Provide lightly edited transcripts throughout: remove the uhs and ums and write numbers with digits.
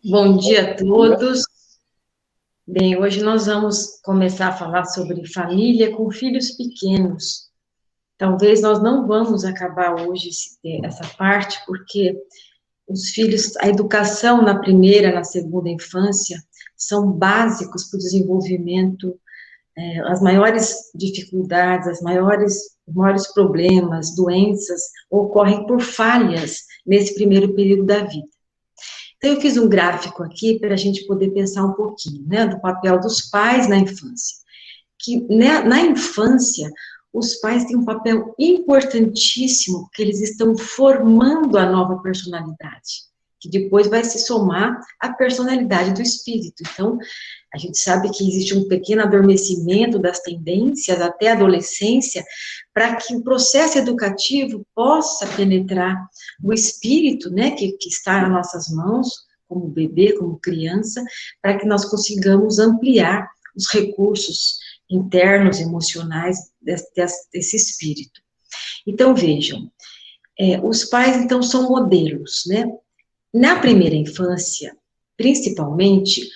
Bom dia a Bom dia. todos. Bem, hoje nós vamos começar a falar sobre família com filhos pequenos. Talvez nós não vamos acabar hoje essa parte, porque os filhos, a educação na primeira, na segunda infância, são básicos para o desenvolvimento, as maiores dificuldades, os maiores problemas, doenças, ocorrem por falhas nesse primeiro período da vida. Então, eu fiz um gráfico aqui para a gente poder pensar um pouquinho, né, do papel dos pais na infância. Que né, na infância, os pais têm um papel importantíssimo, porque eles estão formando a nova personalidade, que depois vai se somar à personalidade do espírito. Então, a gente sabe que existe um pequeno adormecimento das tendências até a adolescência, para que o processo educativo possa penetrar o espírito, né, que está nas nossas mãos, como bebê, como criança, para que nós consigamos ampliar os recursos internos, emocionais desse espírito. Então, vejam, os pais, então, são modelos, né? Na primeira infância, principalmente,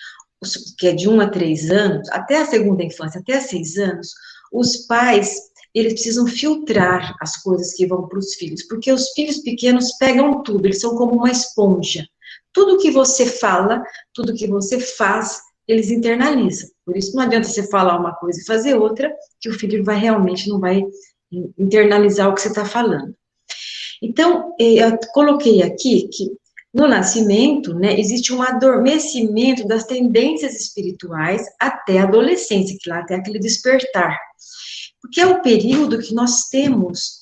que é de 1 a 3 anos, até a segunda infância, até 6 anos, os pais, eles precisam filtrar as coisas que vão para os filhos, porque os filhos pequenos pegam tudo, eles são como uma esponja. Tudo que você fala, tudo que você faz, eles internalizam. Por isso não adianta você falar uma coisa e fazer outra, que o filho vai realmente não vai internalizar o que você está falando. Então, eu coloquei aqui que no nascimento, né, existe um adormecimento das tendências espirituais até a adolescência, que lá tem aquele despertar. Porque é o período que nós temos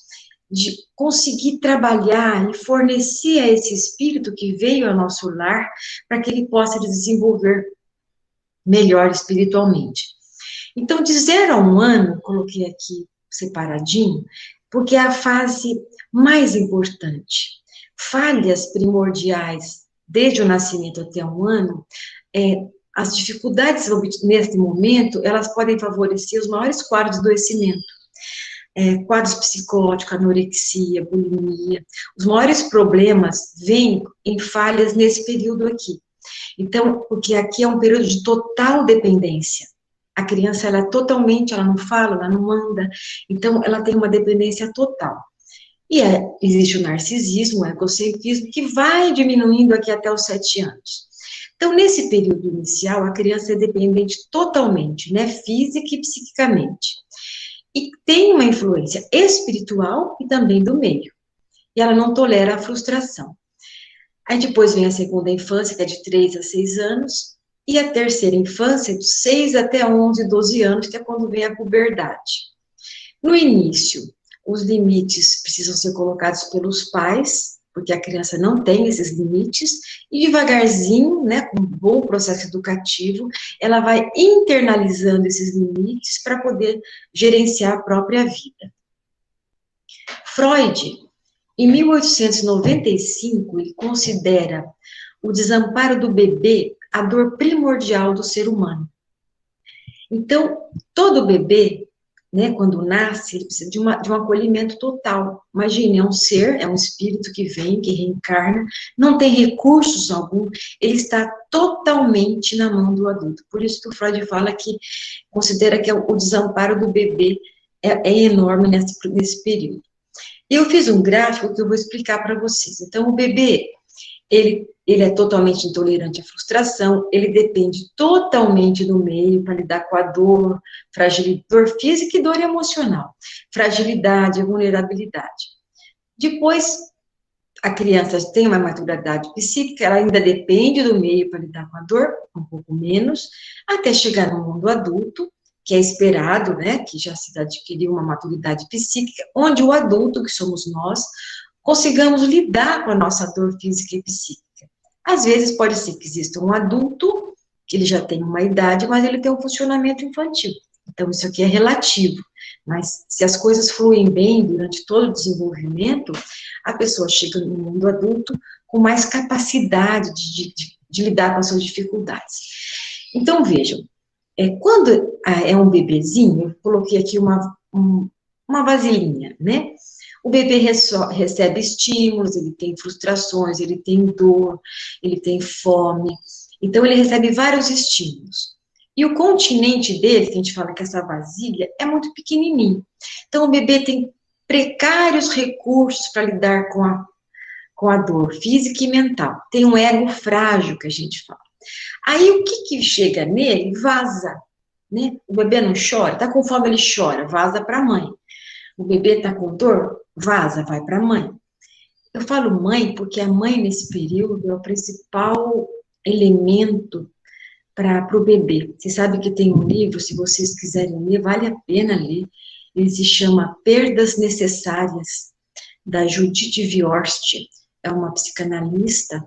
de conseguir trabalhar e fornecer a esse espírito que veio ao nosso lar para que ele possa desenvolver melhor espiritualmente. Então, de 0 a 1 ano, coloquei aqui separadinho, porque é a fase mais importante. Falhas primordiais desde o nascimento até 1 ano, as dificuldades nesse momento, elas podem favorecer os maiores quadros de adoecimento. Quadros psicóticos, anorexia, bulimia. Os maiores problemas vêm em falhas nesse período aqui. Então, porque aqui é um período de total dependência. A criança, ela é totalmente, ela não fala, ela não manda, então ela tem uma dependência total. E existe o narcisismo, o egocentrismo, que vai diminuindo aqui até os 7 anos. Então, nesse período inicial, a criança é dependente totalmente, né, física e psiquicamente. E tem uma influência espiritual e também do meio. E ela não tolera a frustração. Aí depois vem a segunda infância, que é de 3 a 6 anos, e a terceira infância, de 6 até 11, 12 anos, que é quando vem a puberdade. No início, os limites precisam ser colocados pelos pais, porque a criança não tem esses limites, e devagarzinho, né, com um bom processo educativo, ela vai internalizando esses limites para poder gerenciar a própria vida. Freud, em 1895, ele considera o desamparo do bebê a dor primordial do ser humano. Então, todo bebê, né, quando nasce, ele precisa de um acolhimento total. Imagine, é um ser, é um espírito que vem, que reencarna, não tem recursos algum, ele está totalmente na mão do adulto. Por isso que o Freud fala que considera que o desamparo do bebê é enorme nesse período. Eu fiz um gráfico que eu vou explicar para vocês. Então, o bebê, ele é totalmente intolerante à frustração, ele depende totalmente do meio para lidar com a dor, dor física e dor emocional, fragilidade, vulnerabilidade. Depois, a criança tem uma maturidade psíquica, ela ainda depende do meio para lidar com a dor, um pouco menos, até chegar no mundo adulto, que é esperado, né, que já se adquiriu uma maturidade psíquica, onde o adulto, que somos nós, consigamos lidar com a nossa dor física e psíquica. Às vezes pode ser que exista um adulto, que ele já tem uma idade, mas ele tem um funcionamento infantil. Então, isso aqui é relativo. Mas se as coisas fluem bem durante todo o desenvolvimento, a pessoa chega no mundo adulto com mais capacidade de lidar com as suas dificuldades. Então, vejam, quando é um bebezinho, eu coloquei aqui uma vasilhinha, né? O bebê recebe estímulos, ele tem frustrações, ele tem dor, ele tem fome. Então, ele recebe vários estímulos. E o continente dele, que a gente fala que essa vasilha, é muito pequenininho. Então, o bebê tem precários recursos para lidar com a dor física e mental. Tem um ego frágil, que a gente fala. Aí, o que chega nele? Vaza, né? O bebê não chora, tá com fome, ele chora, vaza para a mãe. O bebê tá com dor, vaza, vai para a mãe. Eu falo mãe porque a mãe, nesse período, é o principal elemento para o bebê. Você sabe que tem um livro, se vocês quiserem ler, vale a pena ler. Ele se chama Perdas Necessárias, da Judith Viorst. É uma psicanalista,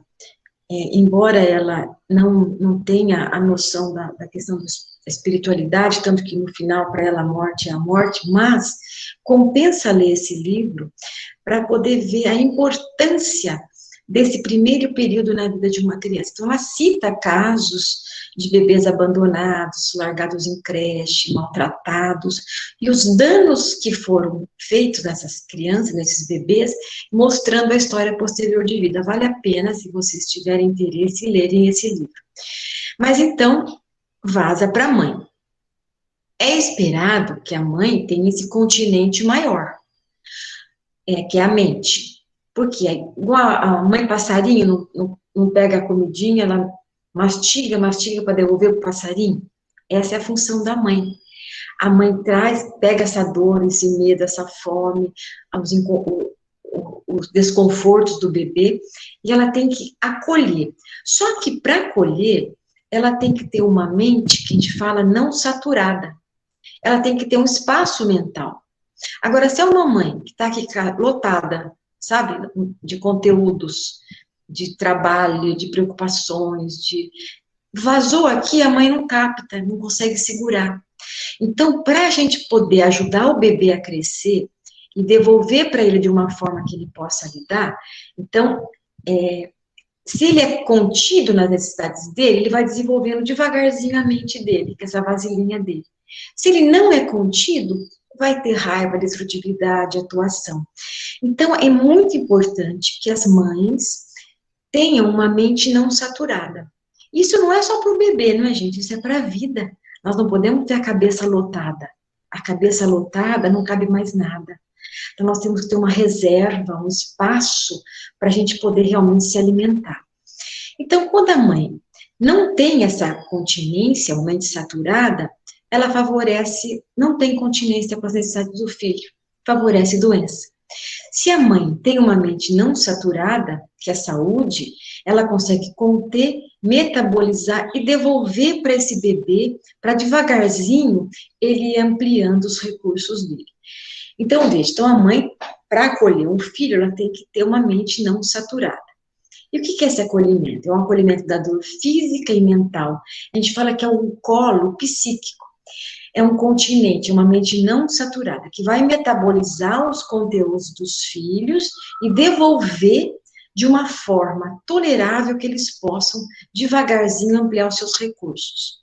embora ela não tenha a noção da questão da espiritualidade, tanto que no final, para ela, a morte é a morte, mas compensa ler esse livro para poder ver a importância desse primeiro período na vida de uma criança. Então, ela cita casos de bebês abandonados, largados em creche, maltratados, e os danos que foram feitos nessas crianças, nesses bebês, mostrando a história posterior de vida. Vale a pena, se vocês tiverem interesse, lerem esse livro. Mas então, vaza para a mãe. É esperado que a mãe tenha esse continente maior, que é a mente. Porque igual a mãe passarinho não pega a comidinha, ela mastiga para devolver para o passarinho. Essa é a função da mãe. A mãe pega essa dor, esse medo, essa fome, os desconfortos do bebê, e ela tem que acolher. Só que para acolher, ela tem que ter uma mente, que a gente fala, não saturada. Ela tem que ter um espaço mental. Agora, se é uma mãe que está aqui lotada, sabe, de conteúdos, de trabalho, de preocupações, vazou aqui, a mãe não capta, não consegue segurar. Então, para a gente poder ajudar o bebê a crescer e devolver para ele de uma forma que ele possa lidar, então, se ele é contido nas necessidades dele, ele vai desenvolvendo devagarzinho a mente dele, que é essa vasilhinha dele. Se ele não é contido, vai ter raiva, destrutividade, atuação. Então, é muito importante que as mães tenham uma mente não saturada. Isso não é só para o bebê, não é, gente? Isso é para a vida. Nós não podemos ter a cabeça lotada. A cabeça lotada não cabe mais nada. Então, nós temos que ter uma reserva, um espaço para a gente poder realmente se alimentar. Então, quando a mãe não tem essa continência, uma mente saturada, ela não tem continência para as necessidades do filho, favorece doença. Se a mãe tem uma mente não saturada, que é saúde, ela consegue conter, metabolizar e devolver para esse bebê, para devagarzinho ele ir ampliando os recursos dele. Então, veja, a mãe, para acolher um filho, ela tem que ter uma mente não saturada. E o que é esse acolhimento? É um acolhimento da dor física e mental. A gente fala que é um colo psíquico. É um continente, uma mente não saturada, que vai metabolizar os conteúdos dos filhos e devolver de uma forma tolerável que eles possam, devagarzinho, ampliar os seus recursos.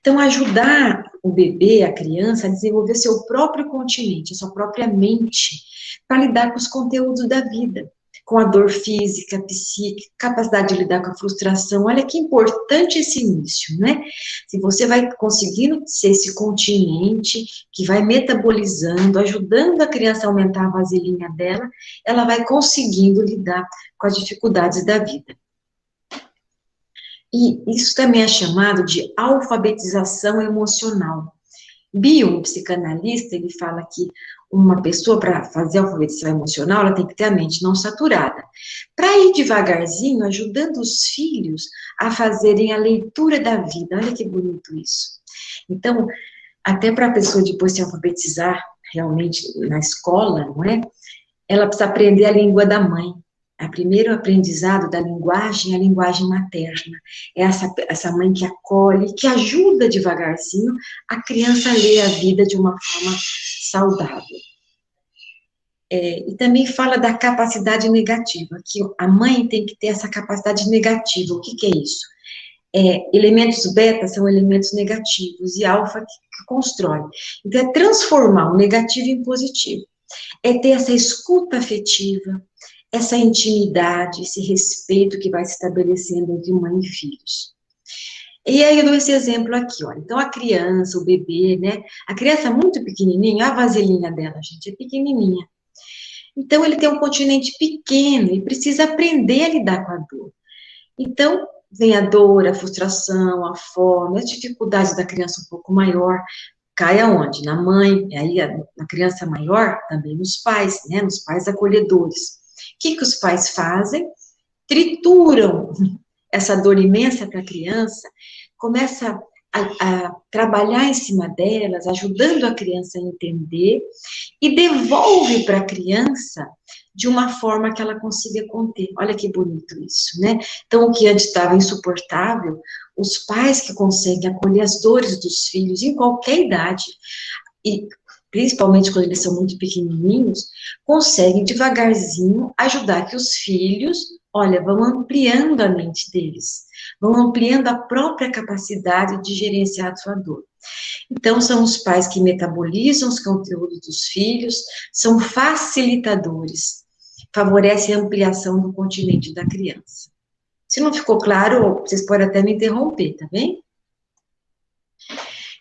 Então, ajudar o bebê, a criança, a desenvolver seu próprio continente, sua própria mente, para lidar com os conteúdos da vida, com a dor física, psíquica, capacidade de lidar com a frustração. Olha que importante esse início, né? Se você vai conseguindo ser esse continente que vai metabolizando, ajudando a criança a aumentar a vasilhinha dela, ela vai conseguindo lidar com as dificuldades da vida. E isso também é chamado de alfabetização emocional. Bion, um psicanalista, ele fala que uma pessoa, para fazer a alfabetização emocional, ela tem que ter a mente não saturada. Para ir devagarzinho, ajudando os filhos a fazerem a leitura da vida. Olha que bonito isso. Então, até para a pessoa depois se alfabetizar realmente na escola, não é? Ela precisa aprender a língua da mãe. O primeiro aprendizado da linguagem é a linguagem materna. É essa mãe que acolhe, que ajuda devagarzinho a criança a ler a vida de uma forma saudável. E também fala da capacidade negativa, que a mãe tem que ter essa capacidade negativa. O que é isso? Elementos beta são elementos negativos e alfa que constrói. Então, é transformar o negativo em positivo. é ter essa escuta afetiva, essa intimidade, esse respeito que vai se estabelecendo entre mãe e filhos. E aí eu dou esse exemplo aqui, ó. Então a criança, o bebê, né? A criança muito pequenininha, a vasilhinha dela, gente, é pequenininha. Então ele tem um continente pequeno e precisa aprender a lidar com a dor. Então vem a dor, a frustração, a fome, as dificuldades da criança um pouco maior, cai aonde? Na mãe, e aí na criança maior, também nos pais, né? Nos pais acolhedores. O que os pais fazem? Trituram essa dor imensa para a criança, começa a trabalhar em cima delas, ajudando a criança a entender, e devolve para a criança de uma forma que ela consiga conter. Olha que bonito isso, né? Então, o que antes estava insuportável, os pais que conseguem acolher as dores dos filhos em qualquer idade, e principalmente quando eles são muito pequenininhos, conseguem devagarzinho ajudar que os filhos, olha, vão ampliando a mente deles, vão ampliando a própria capacidade de gerenciar a sua dor. Então, são os pais que metabolizam os conteúdos dos filhos, são facilitadores, favorecem a ampliação do continente da criança. Se não ficou claro, vocês podem até me interromper, tá bem?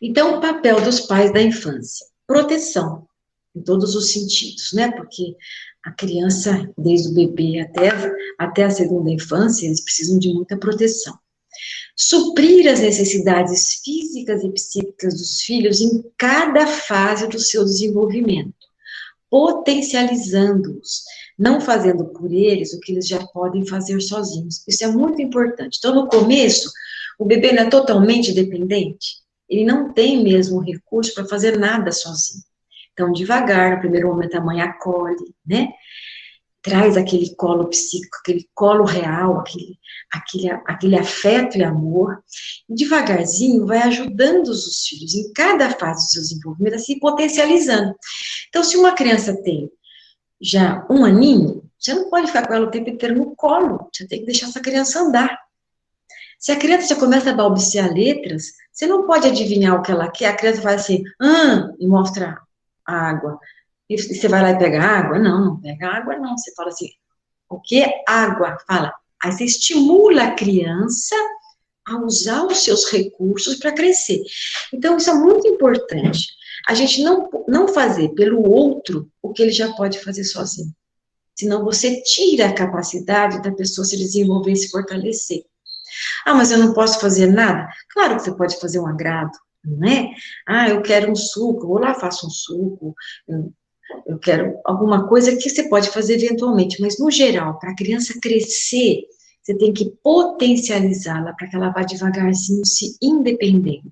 Então, o papel dos pais da infância. Proteção, em todos os sentidos, né? Porque a criança, desde o bebê até a segunda infância, eles precisam de muita proteção. Suprir as necessidades físicas e psíquicas dos filhos em cada fase do seu desenvolvimento, potencializando-os, não fazendo por eles o que eles já podem fazer sozinhos. Isso é muito importante. Então, no começo, o bebê não é totalmente dependente, ele não tem mesmo recurso para fazer nada sozinho. Então, devagar, no primeiro momento a mãe acolhe, né? Traz aquele colo psíquico, aquele colo real, aquele afeto e amor, e devagarzinho vai ajudando os filhos, em cada fase do seu desenvolvimento, a se potencializando. Então, se uma criança tem já um aninho, você não pode ficar com ela o tempo inteiro no colo, você tem que deixar essa criança andar. Se a criança já começa a balbuciar letras, você não pode adivinhar o que ela quer, a criança faz assim, e mostra a água. E você vai lá e pega água? Não, não pega água, não. Você fala assim, o que é água? Fala. Aí você estimula a criança a usar os seus recursos para crescer. Então, isso é muito importante. A gente não fazer pelo outro o que ele já pode fazer sozinho. Senão você tira a capacidade da pessoa se desenvolver e se fortalecer. Ah, mas eu não posso fazer nada? Claro que você pode fazer um agrado, não é? Ah, eu quero um suco, vou lá, faço um suco, eu quero alguma coisa que você pode fazer eventualmente, mas no geral, para a criança crescer, você tem que potencializá-la para que ela vá devagarzinho se independendo.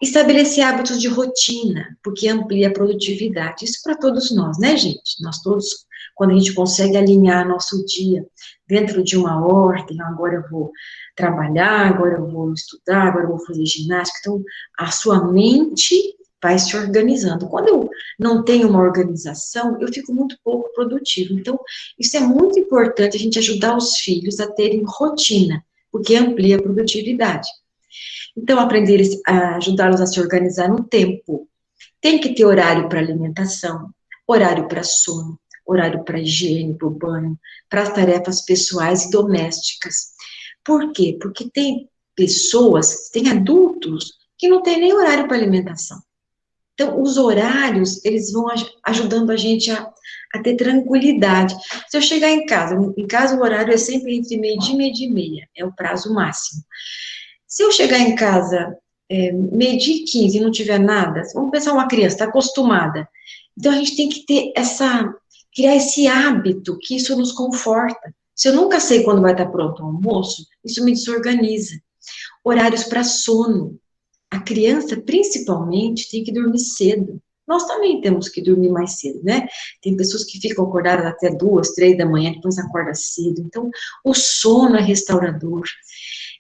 Estabelecer hábitos de rotina, porque amplia a produtividade. Isso para todos nós, né, gente? Nós todos, quando a gente consegue alinhar nosso dia dentro de uma ordem, agora eu vou trabalhar, agora eu vou estudar, agora eu vou fazer ginástica. Então, a sua mente vai se organizando. Quando eu não tenho uma organização, eu fico muito pouco produtivo. Então, isso é muito importante, a gente ajudar os filhos a terem rotina, porque amplia a produtividade. Então, aprender a ajudá-los a se organizar no tempo. Tem que ter horário para alimentação, horário para sono, horário para higiene, para o banho, para as tarefas pessoais e domésticas. Por quê? Porque tem pessoas, tem adultos que não têm nem horário para alimentação. Então, os horários, eles vão ajudando a gente a ter tranquilidade. Se eu chegar em casa o horário é sempre entre meio-dia e meio-dia e meia, é o prazo máximo. Se eu chegar em casa meio-dia e 15 e não tiver nada, vamos pensar uma criança, está acostumada. Então, a gente tem que ter criar esse hábito, que isso nos conforta. Se eu nunca sei quando vai estar pronto o almoço, isso me desorganiza. Horários para sono. A criança, principalmente, tem que dormir cedo. Nós também temos que dormir mais cedo, né? Tem pessoas que ficam acordadas até 2, 3 da manhã, depois acordam cedo. Então, o sono é restaurador.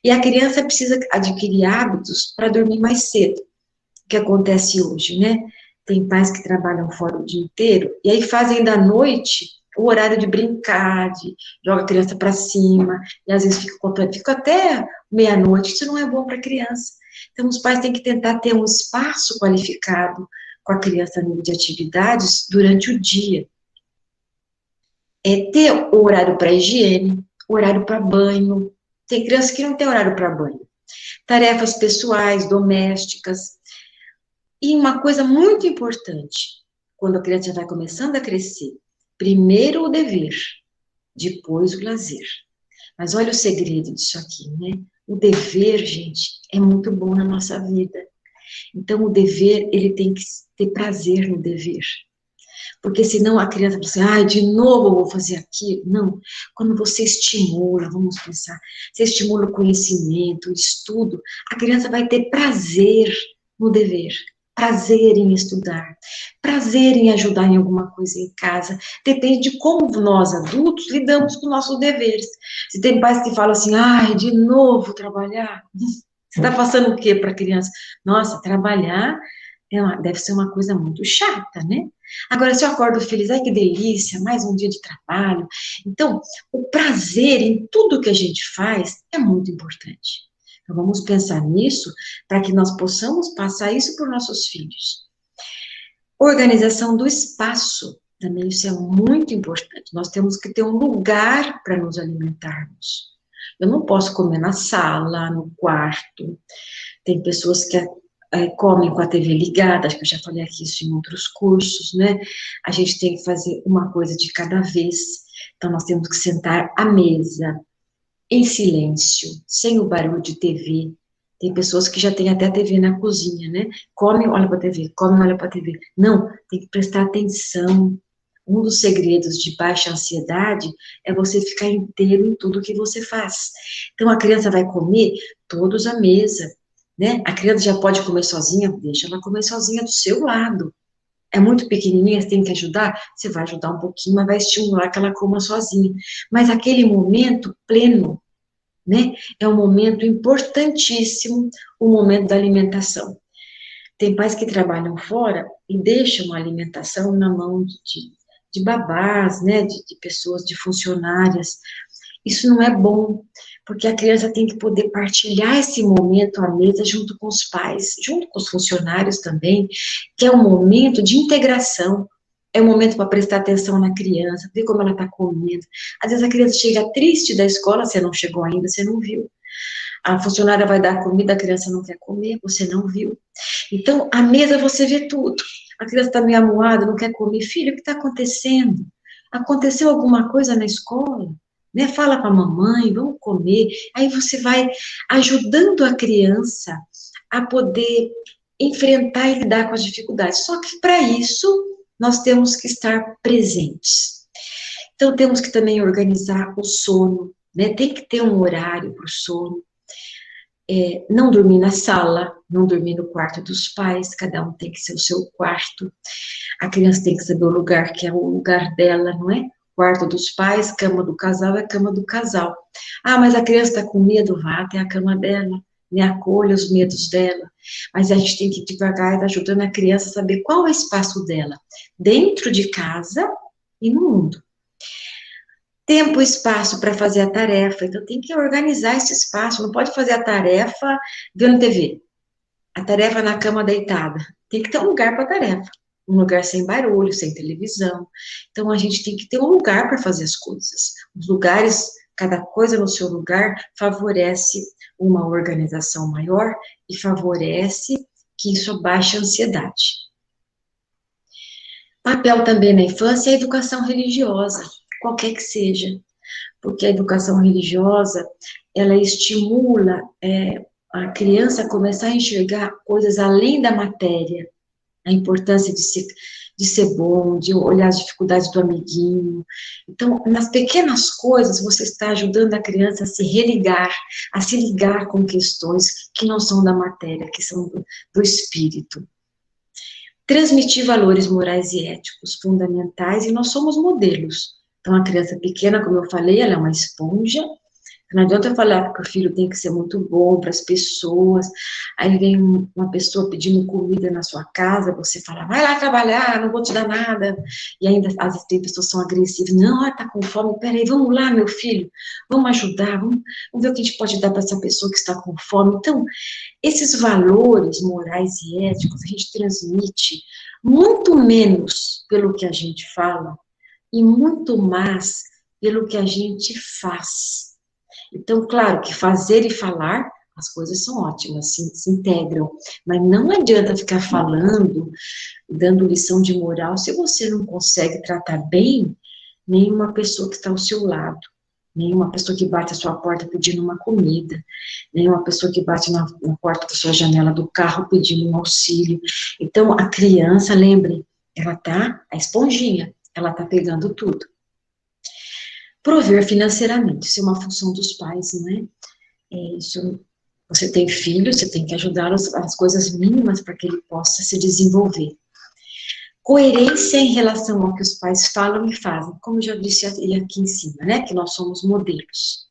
E a criança precisa adquirir hábitos para dormir mais cedo, o que acontece hoje, né? Tem pais que trabalham fora o dia inteiro, e aí fazem da noite o horário de brincar, de joga a criança para cima, e às vezes fica até meia-noite, isso não é bom para a criança. Então, os pais têm que tentar ter um espaço qualificado com a criança no nível de atividades durante o dia. É ter o horário para higiene, horário para banho. Tem criança que não tem horário para banho. Tarefas pessoais, domésticas. E uma coisa muito importante, quando a criança vai começando a crescer, primeiro o dever, depois o lazer. Mas olha o segredo disso aqui, né? O dever, gente, é muito bom na nossa vida. Então, o dever, ele tem que ter prazer no dever. Porque senão a criança fala assim, ai, de novo eu vou fazer aquilo. Não, quando você estimula, vamos pensar, você estimula o conhecimento, o estudo, a criança vai ter prazer no dever, prazer em estudar, prazer em ajudar em alguma coisa em casa. Depende de como nós, adultos, lidamos com nossos deveres. Se tem pais que falam assim, ai, de novo trabalhar, você está passando o quê para a criança? Nossa, trabalhar deve ser uma coisa muito chata, né? Agora, se eu acordo feliz, ai que delícia, mais um dia de trabalho. Então, o prazer em tudo que a gente faz é muito importante. Então, vamos pensar nisso para que nós possamos passar isso para os nossos filhos. Organização do espaço, também isso é muito importante. Nós temos que ter um lugar para nos alimentarmos. Eu não posso comer na sala, no quarto. Tem pessoas que comem com a TV ligada, acho que eu já falei aqui isso em outros cursos, né? A gente tem que fazer uma coisa de cada vez. Então, nós temos que sentar à mesa, em silêncio, sem o barulho de TV. Tem pessoas que já têm até a TV na cozinha, né? Come, olha para a TV, come, olha para a TV. Não, tem que prestar atenção. Um dos segredos de baixa ansiedade é você ficar inteiro em tudo que você faz. Então, a criança vai comer todos à mesa, né? A criança já pode comer sozinha, deixa ela comer sozinha do seu lado. É muito pequenininha, você tem que ajudar, você vai ajudar um pouquinho, mas vai estimular que ela coma sozinha. Mas aquele momento pleno, né? É um momento importantíssimo, o momento da alimentação. Tem pais que trabalham fora e deixam a alimentação na mão de babás, né? De pessoas, de funcionárias. Isso não é bom, porque a criança tem que poder partilhar esse momento à mesa junto com os pais, junto com os funcionários também, que é um momento de integração, é um momento para prestar atenção na criança, ver como ela está comendo. Às vezes a criança chega triste da escola, você não chegou ainda, você não viu. A funcionária vai dar comida, a criança não quer comer, você não viu. Então, à mesa você vê tudo. A criança está meio amuada, não quer comer. Filho, o que está acontecendo? Aconteceu alguma coisa na escola? Né? Fala para a mamãe, vamos comer. Aí você vai ajudando a criança a poder enfrentar e lidar com as dificuldades. Só que para isso nós temos que estar presentes. Então temos que também organizar o sono, né? Tem que ter um horário para o sono. Não dormir na sala, não dormir no quarto dos pais, cada um tem que ser o seu quarto. A criança tem que saber o lugar que é o lugar dela, não é? Quarto dos pais, cama do casal é cama do casal. Ah, mas a criança está com medo, vá até a cama dela, né? Acolha os medos dela. Mas a gente tem que ir devagar, ajudando a criança a saber qual é o espaço dela, dentro de casa e no mundo. Tempo e espaço para fazer a tarefa, então tem que organizar esse espaço, não pode fazer a tarefa vendo TV, a tarefa na cama deitada, tem que ter um lugar para a tarefa, um lugar sem barulho, sem televisão, então a gente tem que ter um lugar para fazer as coisas, os lugares, cada coisa no seu lugar, favorece uma organização maior e favorece que isso abaixe a ansiedade. Papel também na infância é a educação religiosa, qualquer que seja, porque a educação religiosa, ela estimula a criança a começar a enxergar coisas além da matéria, a importância de ser bom, de olhar as dificuldades do amiguinho. Então, nas pequenas coisas, você está ajudando a criança a se religar, a se ligar com questões que não são da matéria, que são do espírito. Transmitir valores morais e éticos fundamentais, e nós somos modelos. Então, a criança pequena, como eu falei, ela é uma esponja, Não adianta eu falar que o filho tem que ser muito bom para as pessoas, aí vem uma pessoa pedindo comida na sua casa, você fala, vai lá trabalhar, não vou te dar nada, e ainda às vezes tem pessoas que são agressivas, não, tá com fome, peraí, vamos lá, meu filho, vamos ajudar, vamos ver o que a gente pode dar para essa pessoa que está com fome. Então, esses valores morais e éticos a gente transmite muito menos pelo que a gente fala e muito mais pelo que a gente faz. Então, claro que fazer e falar, as coisas são ótimas, se integram, mas não adianta ficar falando, dando lição de moral, se você não consegue tratar bem nenhuma pessoa que está ao seu lado, nenhuma pessoa que bate a sua porta pedindo uma comida, nenhuma pessoa que bate na porta da sua janela do carro pedindo um auxílio. Então, a criança, lembre, ela tá, a esponjinha, ela tá pegando tudo. Prover financeiramente, isso é uma função dos pais, não é? Isso, você tem filhos, você tem que ajudá-los as coisas mínimas para que ele possa se desenvolver. Coerência em relação ao que os pais falam e fazem, como eu já disse aqui em cima, né, que nós somos modelos.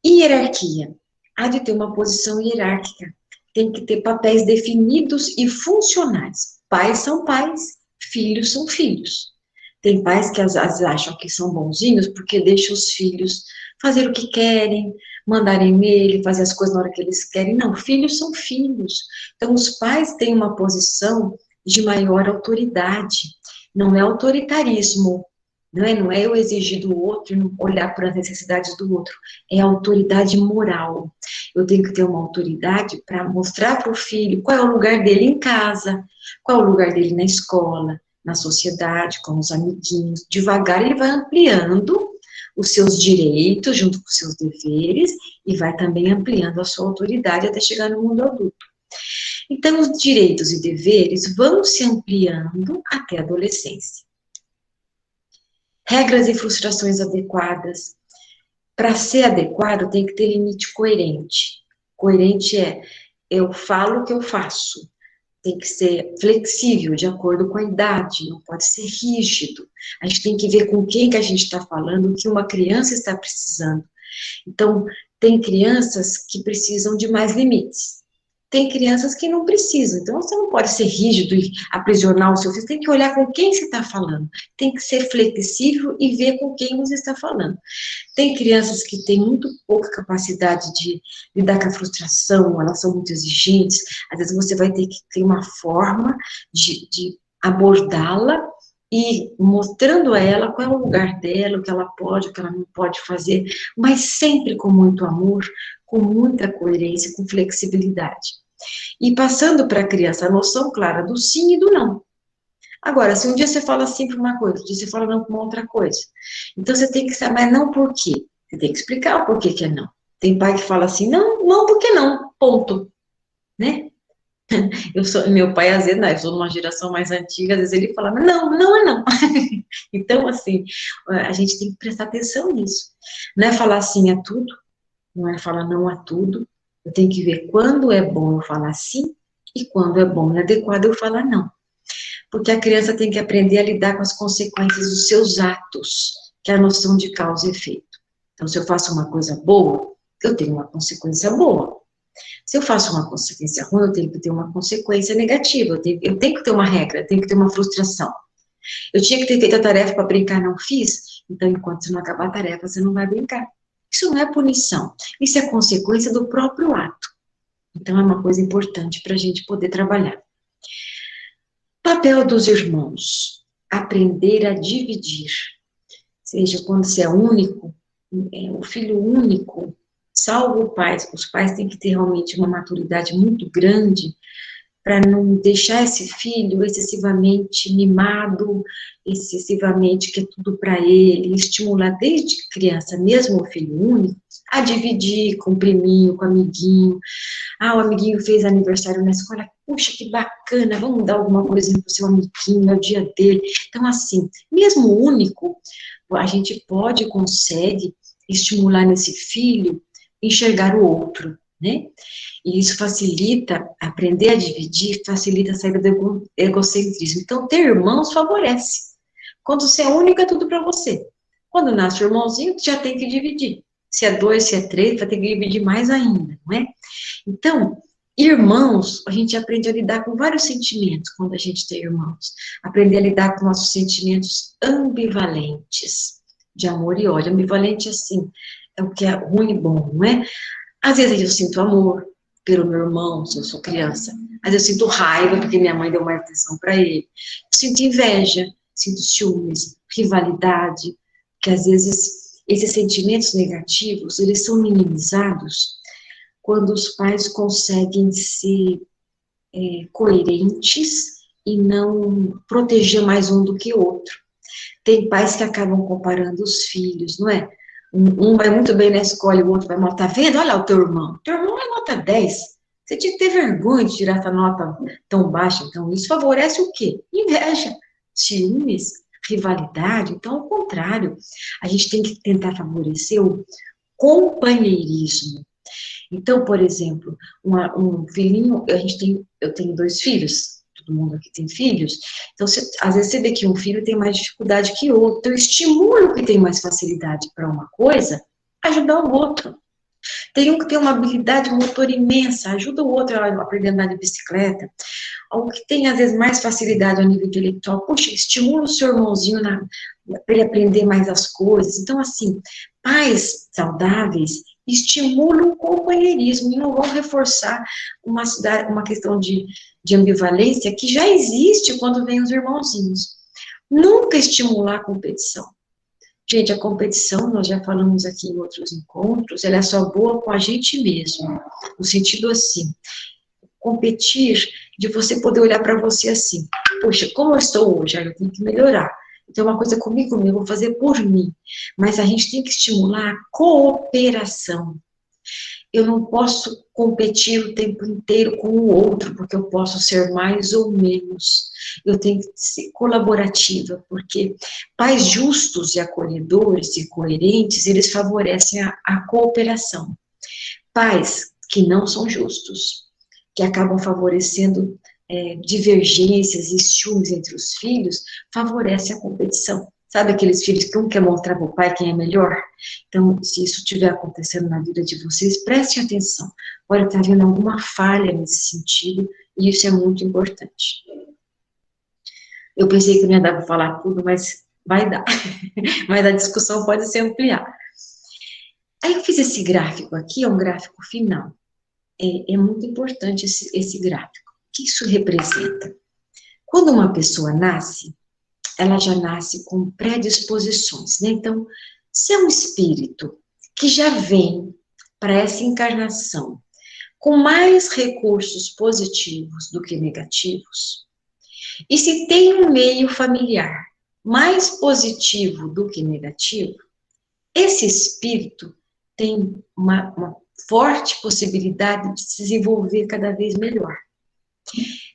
Hierarquia, há de ter uma posição hierárquica, tem que ter papéis definidos e funcionais. Pais são pais, filhos são filhos. Tem pais que às vezes acham que são bonzinhos porque deixam os filhos fazer o que querem, mandar e-mail, fazer as coisas na hora que eles querem. Não, filhos são filhos. Então, os pais têm uma posição de maior autoridade. Não é autoritarismo, não é eu exigir do outro e não olhar para as necessidades do outro. É autoridade moral. Eu tenho que ter uma autoridade para mostrar para o filho qual é o lugar dele em casa, qual é o lugar dele na escola, na sociedade, com os amiguinhos. Devagar ele vai ampliando os seus direitos junto com os seus deveres e vai também ampliando a sua autoridade até chegar no mundo adulto. Então, os direitos e deveres vão se ampliando até a adolescência. Regras e frustrações adequadas. Para ser adequado, tem que ter limite coerente. Coerente é, eu falo o que eu faço. Tem que ser flexível, de acordo com a idade, não pode ser rígido. A gente tem que ver com quem que a gente está falando, o que uma criança está precisando. Então, tem crianças que precisam de mais limites. Tem crianças que não precisam, então você não pode ser rígido e aprisionar o seu filho, tem que olhar com quem você está falando, tem que ser flexível e ver com quem você está falando. Tem crianças que têm muito pouca capacidade de lidar com a frustração, elas são muito exigentes, às vezes você vai ter que ter uma forma de abordá-la e mostrando a ela qual é o lugar dela, o que ela pode, o que ela não pode fazer, mas sempre com muito amor, com muita coerência, com flexibilidade. E passando para a criança a noção clara do sim e do não. Agora, se um dia você fala sim para uma coisa, outro dia você fala não para uma outra coisa. Então, você tem que saber, mas não por quê. Você tem que explicar o porquê que é não. Tem pai que fala assim, não, não, porque não, ponto. Né? Meu pai, às vezes, eu sou de uma geração mais antiga, às vezes ele fala, não, não é não. Então, assim, a gente tem que prestar atenção nisso. Não é falar sim a tudo, não é falar não a tudo. Eu tenho que ver quando é bom eu falar sim e quando é bom e adequado eu falar não. Porque a criança tem que aprender a lidar com as consequências dos seus atos, que é a noção de causa e efeito. Então, se eu faço uma coisa boa, eu tenho uma consequência boa. Se eu faço uma consequência ruim, eu tenho que ter uma consequência negativa, eu tenho que ter uma regra, eu tenho que ter uma frustração. Eu tinha que ter feito a tarefa para brincar, não fiz, então enquanto você não acabar a tarefa, você não vai brincar. Isso não é punição, isso é consequência do próprio ato. Então é uma coisa importante para a gente poder trabalhar. Papel dos irmãos, aprender a dividir. Seja, quando você é único, o filho único, salvo o pai, os pais têm que ter realmente uma maturidade muito grande para não deixar esse filho excessivamente mimado, excessivamente que é tudo para ele, estimular desde criança, mesmo o filho único, a dividir com o priminho, com o amiguinho. Ah, o amiguinho fez aniversário na escola, puxa, que bacana, vamos dar alguma coisinha para o seu amiguinho, é o dia dele. Então, assim, mesmo o único, a gente pode e consegue estimular nesse filho enxergar o outro, né? E isso facilita, aprender a dividir, facilita a saída do egocentrismo. Então, ter irmãos favorece. Quando você é único, é tudo para você. Quando nasce o irmãozinho, já tem que dividir. Se é 2, se é 3, vai ter que dividir mais ainda, não é? Então, irmãos, a gente aprende a lidar com vários sentimentos quando a gente tem irmãos. Aprender a lidar com nossos sentimentos ambivalentes, de amor e ódio. Ambivalente, assim, é o que é ruim e bom, não é? Às vezes eu sinto amor pelo meu irmão, se eu sou criança. Às vezes eu sinto raiva porque minha mãe deu mais atenção para ele. Eu sinto inveja, sinto ciúmes, rivalidade, que às vezes esses sentimentos negativos, eles são minimizados quando os pais conseguem ser coerentes e não proteger mais um do que o outro. Tem pais que acabam comparando os filhos, não é? Um vai muito bem na escola e o outro vai mal. Tá vendo? Olha lá o teu irmão. Teu irmão é nota 10. Você tinha que ter vergonha de tirar essa nota tão baixa. Então, isso favorece o quê? Inveja, ciúmes, rivalidade. Então, ao contrário, a gente tem que tentar favorecer o companheirismo. Então, por exemplo, um filhinho, eu tenho 2 filhos, todo mundo aqui tem filhos, então às vezes você vê que um filho tem mais dificuldade que o outro, então estimula o que tem mais facilidade para uma coisa, ajudar o outro. Tem um que tem uma habilidade motor imensa, ajuda o outro a aprender a andar de bicicleta. O que tem, às vezes, mais facilidade ao nível intelectual, poxa, estimula o seu irmãozinho para ele aprender mais as coisas. Então, assim, pais saudáveis estimulam o companheirismo e não vão reforçar uma questão de ambivalência que já existe quando vem os irmãozinhos. Nunca estimular a competição. Gente, a competição, nós já falamos aqui em outros encontros, ela é só boa com a gente mesmo, no sentido assim, competir, de você poder olhar para você assim, poxa, como eu estou hoje, eu tenho que melhorar. Então, uma coisa comigo mesmo, eu vou fazer por mim. Mas a gente tem que estimular a cooperação. Eu não posso competir o tempo inteiro com o outro, porque eu posso ser mais ou menos. Eu tenho que ser colaborativa, porque pais justos e acolhedores e coerentes, eles favorecem a cooperação. Pais que não são justos, que acabam favorecendo divergências e ciúmes entre os filhos, favorece a competição. Sabe aqueles filhos que um quer mostrar para o pai quem é melhor? Então, se isso estiver acontecendo na vida de vocês, prestem atenção. Pode estar havendo alguma falha nesse sentido, e isso é muito importante. Eu pensei que não ia dar para falar tudo, mas vai dar. Mas a discussão pode se ampliar. Aí eu fiz esse gráfico aqui, é um gráfico final. É muito importante esse gráfico. O que isso representa? Quando uma pessoa nasce, ela já nasce com predisposições, né? Então, se é um espírito que já vem para essa encarnação com mais recursos positivos do que negativos, e se tem um meio familiar mais positivo do que negativo, esse espírito tem uma forte possibilidade de se desenvolver cada vez melhor.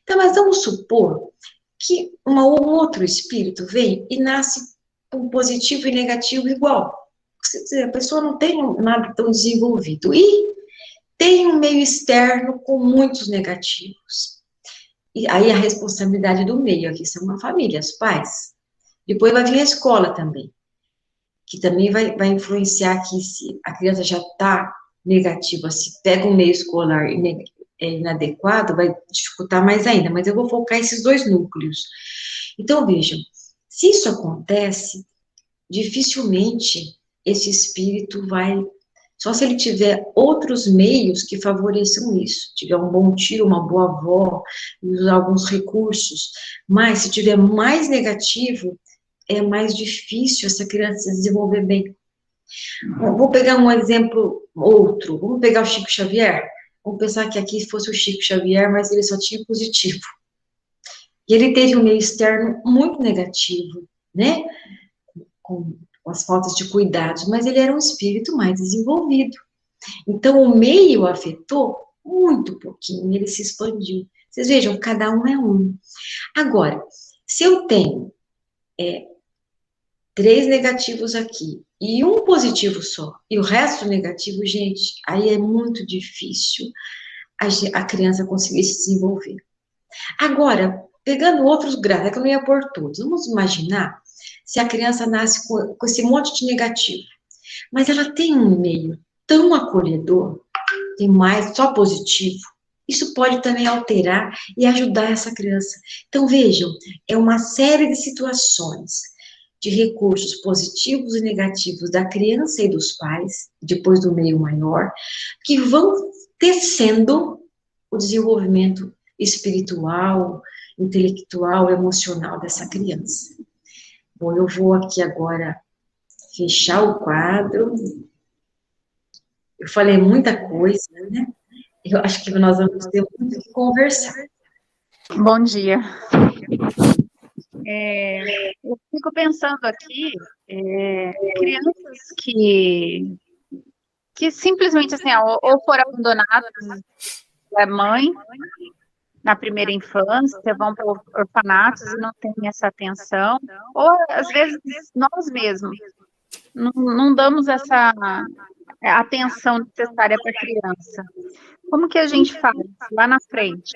Então, mas vamos supor que um outro espírito vem e nasce com positivo e negativo igual. A pessoa não tem nada tão desenvolvido. E tem um meio externo com muitos negativos. E aí a responsabilidade do meio aqui são a família, os pais. Depois vai vir a escola também, que também vai influenciar que se a criança já está negativa, se pega um meio escolar inadequado, vai dificultar mais ainda, mas eu vou focar esses 2 núcleos. Então, vejam, se isso acontece, dificilmente esse espírito vai, só se ele tiver outros meios que favoreçam isso, tiver um bom tio, uma boa avó, usar alguns recursos, mas se tiver mais negativo, é mais difícil essa criança se desenvolver bem. Vou pegar um exemplo outro, vamos pegar o Chico Xavier. Vamos pensar que aqui fosse o Chico Xavier, mas ele só tinha positivo. E ele teve um meio externo muito negativo, né? Com as faltas de cuidados, mas ele era um espírito mais desenvolvido. Então, o meio afetou muito pouquinho, ele se expandiu. Vocês vejam, cada um é um. Agora, se eu tenho 3 negativos aqui e um positivo só, e o resto negativo, gente, aí é muito difícil a criança conseguir se desenvolver. Agora, pegando outros graus, é que eu não ia pôr todos, vamos imaginar se a criança nasce com esse monte de negativo, mas ela tem um meio tão acolhedor, tem mais só positivo, isso pode também alterar e ajudar essa criança. Então, vejam, é uma série de situações, de recursos positivos e negativos da criança e dos pais, depois do meio maior, que vão tecendo o desenvolvimento espiritual, intelectual, emocional dessa criança. Bom, eu vou aqui agora fechar o quadro. Eu falei muita coisa, né? Eu acho que nós vamos ter muito que conversar. Bom dia. Eu fico pensando aqui, crianças que simplesmente assim, ou foram abandonadas da mãe na primeira infância, vão para orfanatos e não têm essa atenção, ou às vezes nós mesmos não damos essa atenção necessária para a criança. Como que a gente faz lá na frente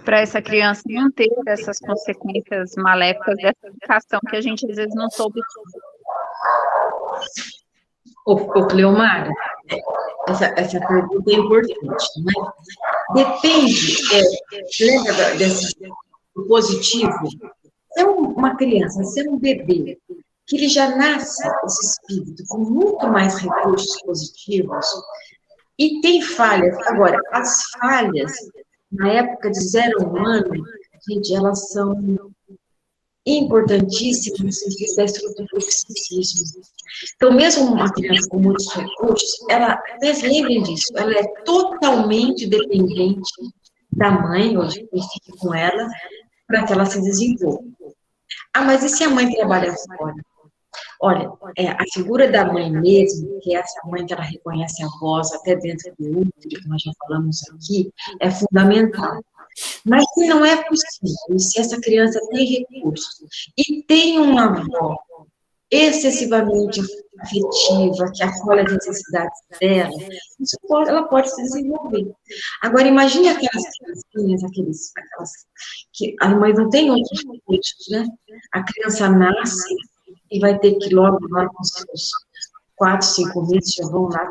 para essa criança não ter essas consequências maléficas dessa educação que a gente às vezes não soube? Ô Cleomara, essa pergunta é importante, né? Depende, lembra do positivo? Se é uma criança, se é um bebê, que ele já nasce, esse espírito, com muito mais recursos positivos, e tem falhas. Agora, as falhas, na época de 0 a 1 ano, gente, elas são importantíssimas no sentido da estrutura do psiquismo. Então, mesmo uma criança com muitos recursos, vocês lembrem disso, ela é totalmente dependente da mãe, ou de quem fique com ela, para que ela se desenvolva. Ah, mas e se a mãe trabalha fora? Olha, a figura da mãe mesmo, que é essa mãe que ela reconhece a voz até dentro do útero, que nós já falamos aqui, é fundamental. Mas se não é possível, se essa criança tem recursos e tem uma avó excessivamente afetiva, que acolhe as necessidades dela, ela pode se desenvolver. Agora, imagine aquelas criancinhas, aquelas que as mães não têm outros recursos, né? A criança nasce e vai ter que logo lá com seus 4, 5 meses, já vão lá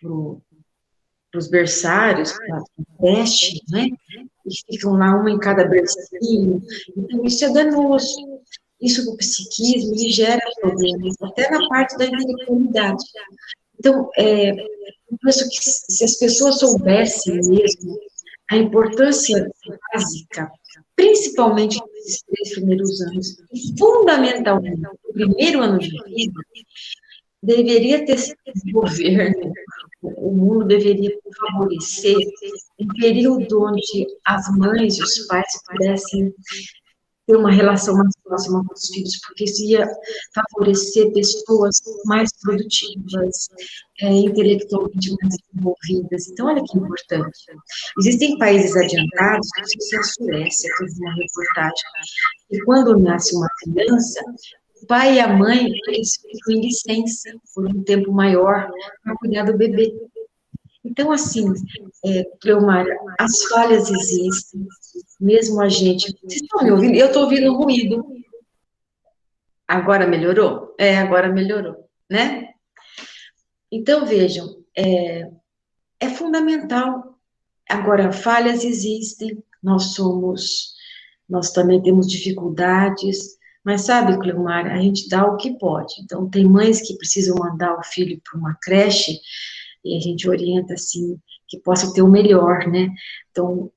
para os berçários, para a creche, né? E ficam lá uma em cada bercinho. Então, isso é danoso. Isso do psiquismo, ele gera problemas, até na parte da intelectualidade. Então, eu penso que se as pessoas soubessem mesmo a importância básica, principalmente nesses 3 primeiros anos, e fundamentalmente no primeiro ano de vida, deveria ter sido o governo, o mundo deveria favorecer um período onde as mães e os pais pudessem ter uma relação mais próxima com os filhos, porque isso ia favorecer pessoas mais produtivas, intelectualmente mais desenvolvidas. Então, olha que importante. Existem países adiantados, não sei se é a Suécia, teve uma reportagem, que quando nasce uma criança, o pai e a mãe, eles ficam em licença por um tempo maior para cuidar do bebê. Então, assim, Cleomara, as falhas existem, mesmo a gente... Vocês estão me ouvindo? Eu estou ouvindo ruído. Agora melhorou? Agora melhorou, né? Então, vejam, é fundamental. Agora, falhas existem, nós também temos dificuldades, mas sabe, Cleomara, a gente dá o que pode. Então, tem mães que precisam mandar o filho para uma creche, e a gente orienta, assim, que possa ter o melhor, né? Então,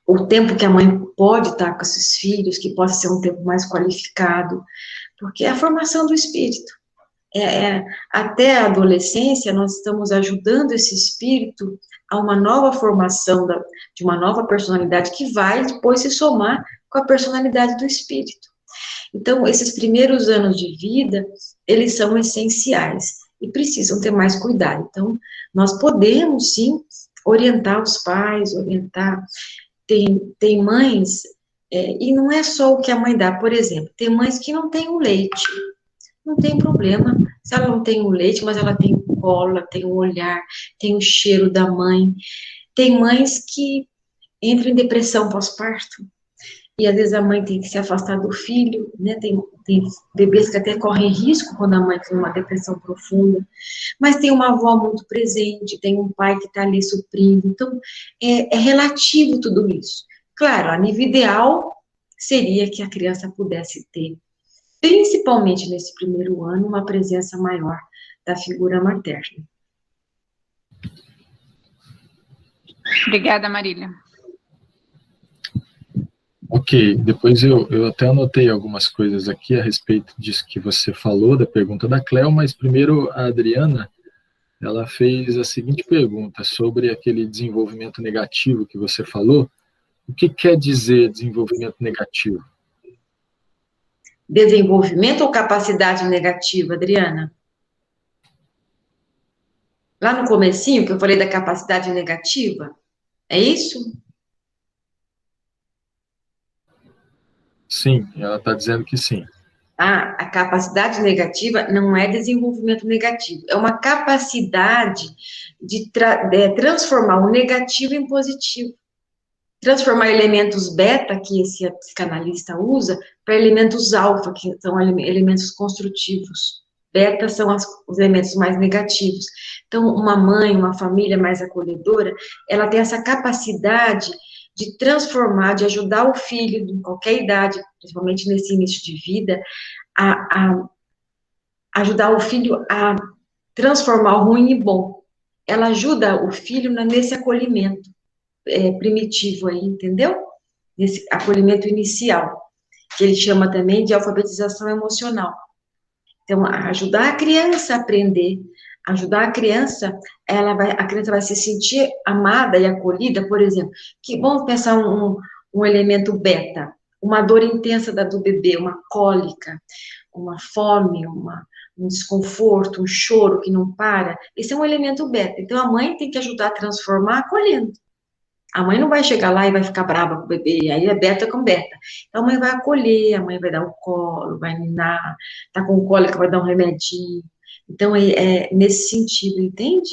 o tempo que a mãe pode estar com esses filhos, que possa ser um tempo mais qualificado, porque é a formação do espírito. Até a adolescência, nós estamos ajudando esse espírito a uma nova formação de uma nova personalidade que vai depois se somar com a personalidade do espírito. Então, esses primeiros anos de vida, eles são essenciais e precisam ter mais cuidado. Então, nós podemos, sim, orientar os pais, orientar. Tem mães, e não é só o que a mãe dá, por exemplo, tem mães que não têm o leite, não tem problema, se ela não tem o leite, mas ela tem o colo, ela tem o olhar, tem o cheiro da mãe. Tem mães que entram em depressão pós-parto, e às vezes a mãe tem que se afastar do filho, né? Tem tem bebês que até correm risco quando a mãe tem uma depressão profunda, mas tem uma avó muito presente, tem um pai que está ali suprindo, então é relativo tudo isso. Claro, a nível ideal seria que a criança pudesse ter, principalmente nesse primeiro ano, uma presença maior da figura materna. Obrigada, Marília. Ok, depois eu até anotei algumas coisas aqui a respeito disso que você falou, da pergunta da Cleo, mas primeiro a Adriana, ela fez a seguinte pergunta sobre aquele desenvolvimento negativo que você falou. O que quer dizer desenvolvimento negativo? Desenvolvimento ou capacidade negativa, Adriana? Lá no comecinho, que eu falei da capacidade negativa, é isso? Sim, ela está dizendo que sim. A capacidade negativa não é desenvolvimento negativo, é uma capacidade de transformar o negativo em positivo. Transformar elementos beta, que esse psicanalista usa, para elementos alfa, que são elementos construtivos. Beta são os elementos mais negativos. Então, uma mãe, uma família mais acolhedora, ela tem essa capacidade de transformar, de ajudar o filho, em qualquer idade, principalmente nesse início de vida, a ajudar o filho a transformar o ruim em bom. Ela ajuda o filho nesse acolhimento primitivo aí, entendeu? Nesse acolhimento inicial, que ele chama também de alfabetização emocional. Então, ajudar a criança a aprender, ajudar a criança, a criança vai se sentir amada e acolhida, por exemplo, que vamos pensar um elemento beta, uma dor intensa do bebê, uma cólica, uma fome, um desconforto, um choro que não para, esse é um elemento beta. Então, a mãe tem que ajudar a transformar acolhendo. A mãe não vai chegar lá e vai ficar brava com o bebê, aí é beta com beta. Então, a mãe vai acolher, a mãe vai dar o colo, vai ninar, tá com cólica, vai dar um remedinho. Então, é nesse sentido, entende?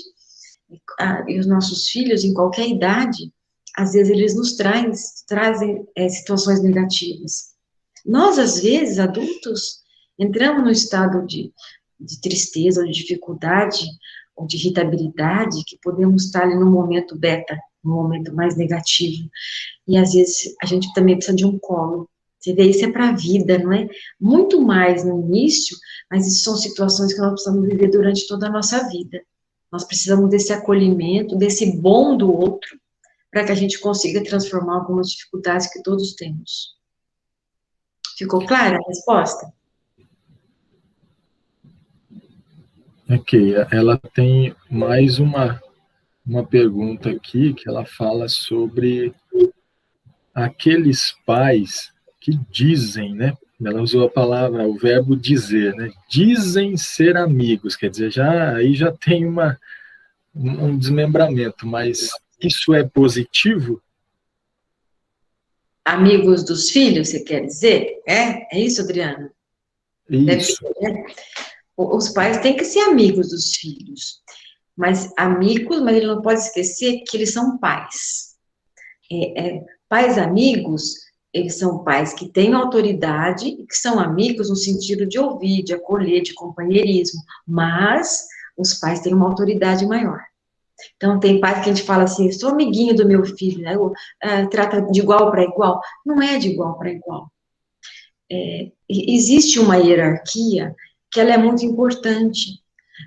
E os nossos filhos, em qualquer idade, às vezes eles nos trazem situações negativas. Nós, às vezes, adultos, entramos no estado de tristeza, ou de dificuldade, ou de irritabilidade, que podemos estar ali no momento beta, no momento mais negativo. E, às vezes, a gente também precisa de um colo. Você vê, isso é para a vida, não é? Muito mais no início, mas isso são situações que nós precisamos viver durante toda a nossa vida. Nós precisamos desse acolhimento, desse bom do outro, para que a gente consiga transformar algumas dificuldades que todos temos. Ficou clara a resposta? Ok, ela tem mais uma pergunta aqui, que ela fala sobre aqueles pais que dizem, né? Ela usou a palavra, o verbo dizer, né? Dizem ser amigos, quer dizer, aí já tem um desmembramento, mas isso é positivo? Amigos dos filhos, você quer dizer? É isso, Adriana? Isso. Deve ser, né? Os pais têm que ser amigos dos filhos, mas ele não pode esquecer que eles são pais. Pais amigos, eles são pais que têm autoridade e que são amigos no sentido de ouvir, de acolher, de companheirismo, mas os pais têm uma autoridade maior. Então, tem pais que a gente fala assim, sou amiguinho do meu filho, né? Trata de igual para igual. Não é de igual para igual. Existe uma hierarquia que ela é muito importante.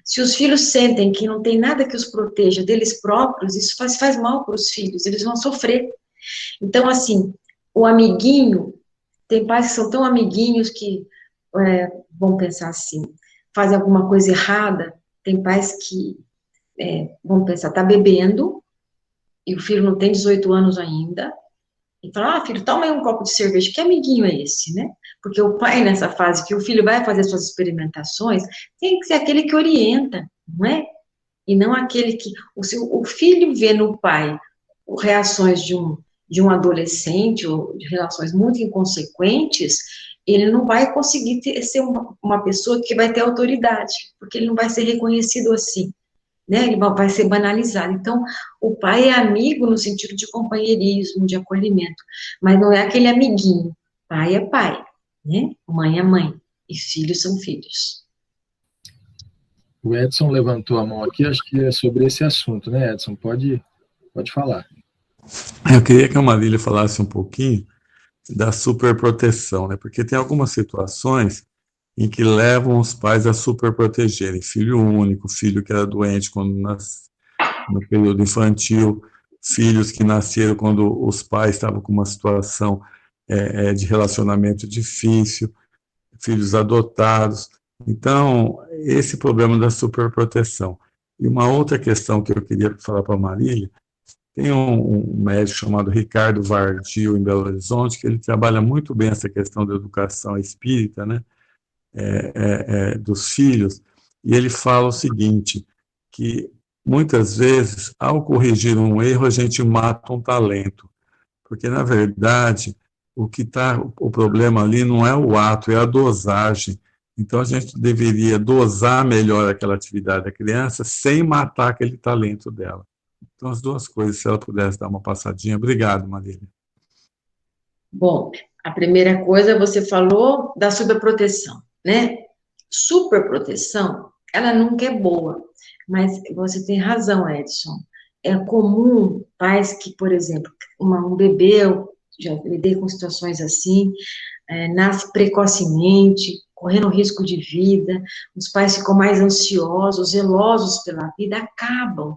Se os filhos sentem que não tem nada que os proteja deles próprios, isso faz mal para os filhos, eles vão sofrer. Então, assim, o amiguinho, tem pais que são tão amiguinhos que, vão pensar assim, fazem alguma coisa errada, tem pais que vão pensar, tá bebendo, e o filho não tem 18 anos ainda, e fala, filho, toma aí um copo de cerveja, que amiguinho é esse, né? Porque o pai, nessa fase que o filho vai fazer suas experimentações, tem que ser aquele que orienta, não é? E não aquele que, o filho vê no pai reações de um adolescente, ou de relações muito inconsequentes, ele não vai conseguir ser uma pessoa que vai ter autoridade, porque ele não vai ser reconhecido assim, né? Ele vai ser banalizado. Então, o pai é amigo no sentido de companheirismo, de acolhimento, mas não é aquele amiguinho. Pai é pai, né? Mãe é mãe. E filhos são filhos. O Edson levantou a mão aqui, acho que é sobre esse assunto, né, Edson? Pode falar. Eu queria que a Marília falasse um pouquinho da superproteção, né? Porque tem algumas situações em que levam os pais a superprotegerem. Filho único, filho que era doente no período infantil, filhos que nasceram quando os pais estavam com uma situação de relacionamento difícil, filhos adotados. Então, esse problema da superproteção. E uma outra questão que eu queria falar para a Marília, tem um médico chamado Ricardo Vardil, em Belo Horizonte, que ele trabalha muito bem essa questão da educação espírita, né, dos filhos, e ele fala o seguinte, que muitas vezes, ao corrigir um erro, a gente mata um talento, porque, na verdade, o problema ali não é o ato, é a dosagem. Então, a gente deveria dosar melhor aquela atividade da criança sem matar aquele talento dela. Então, as duas coisas, se ela pudesse dar uma passadinha. Obrigado, Marília. Bom, a primeira coisa, você falou da superproteção, né? Superproteção, ela nunca é boa, mas você tem razão, Edson. É comum pais que, por exemplo, um bebê, eu já lidei com situações assim, nasce precocemente, correndo risco de vida, os pais ficam mais ansiosos, zelosos pela vida, acabam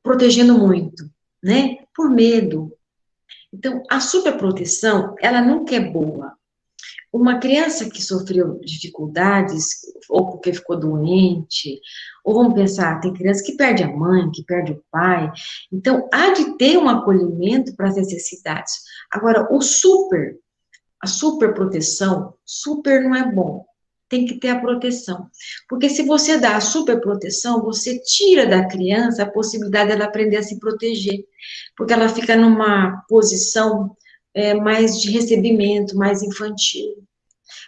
protegendo muito, né? Por medo. Então, a superproteção, ela nunca é boa. Uma criança que sofreu dificuldades, ou porque ficou doente, ou vamos pensar, tem criança que perde a mãe, que perde o pai, então há de ter um acolhimento para as necessidades. Agora, a superproteção, super não é bom, tem que ter a proteção, porque se você dá a superproteção, você tira da criança a possibilidade dela aprender a se proteger, porque ela fica numa posição mais de recebimento, mais infantil.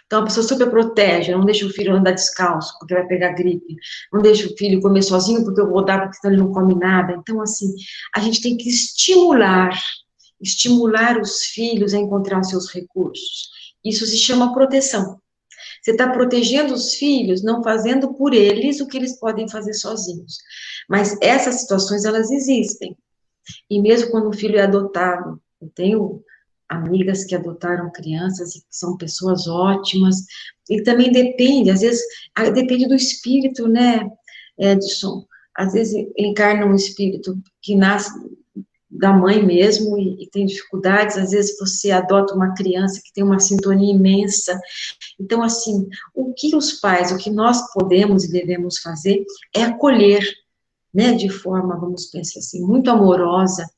Então, a pessoa super protege, não deixa o filho andar descalço, porque vai pegar gripe, não deixa o filho comer sozinho, porque eu vou dar, porque senão ele não come nada. Então, assim, a gente tem que estimular os filhos a encontrar seus recursos. Isso se chama proteção. Você está protegendo os filhos, não fazendo por eles o que eles podem fazer sozinhos. Mas essas situações, elas existem. E mesmo quando o filho é adotado, eu tenho amigas que adotaram crianças e que são pessoas ótimas, e também depende, às vezes, depende do espírito, né, Edson? Às vezes encarna um espírito que nasce da mãe mesmo e tem dificuldades, às vezes você adota uma criança que tem uma sintonia imensa. Então, assim, o que nós podemos e devemos fazer é acolher, né, de forma, vamos pensar assim, muito amorosa,